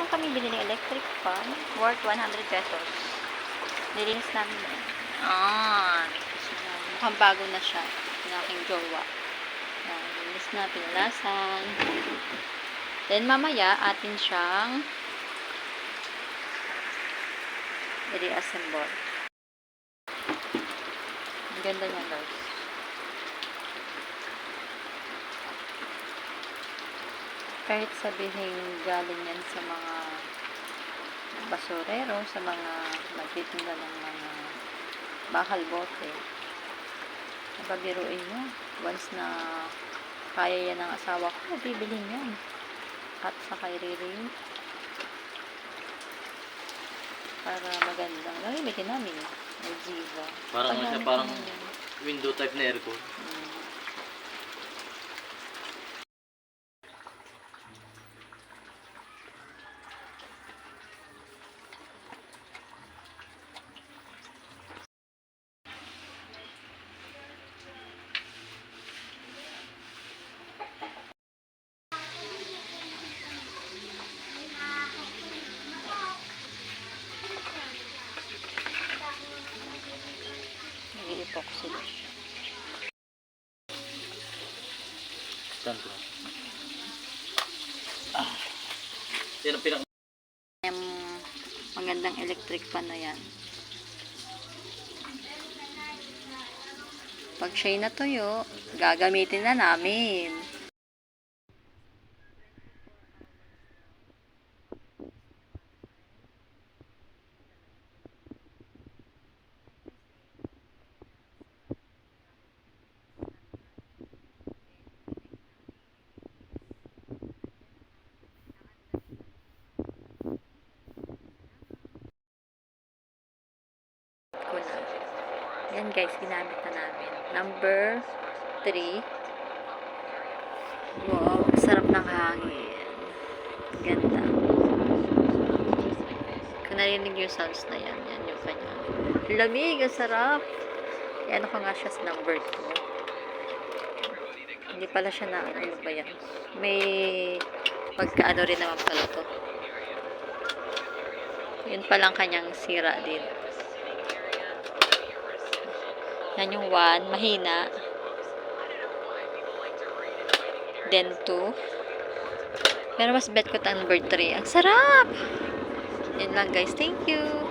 kami binili ng electric fan worth 100 pesos. Nilinis namin yan. Mukhang bago na siya. Yung aking jowa. Nilinis na, pinalasan. Then, mamaya, atin siyang i-reassemble. Ang ganda niya, guys. Kahit sabihin galing yan sa mga basurero, sa mga magtitinda ng mga bakal bote. Napabiruin nyo. Once na kaya yan ng asawa ko, bibilhin yan. At sa kay Riri. Para magandang. Gagamitin namin. Algiva. Parang ano siya, parang window type na aircon. Nag-epoxy siya. Saan ko? Yan ang pinaka... Yung magandang electric fan na yan. Pag siya'y natuyo, gagamitin na namin. Yan guys, ginamit na namin. Number 3. Wow, sarap ng hangin. Ganda. Kung narinig yung sounds na yan, yan yung kanya. Lamig, ang sarap. Yan ako nga siya sa number 2. Hindi pala siya na, ano ba yan? May pagkaano rin naman pala to. Yun palang kanyang sira din. Yan yung 1, mahina. Then 2. Pero mas bet ko number 3. Ang sarap! Yan lang guys. Thank you!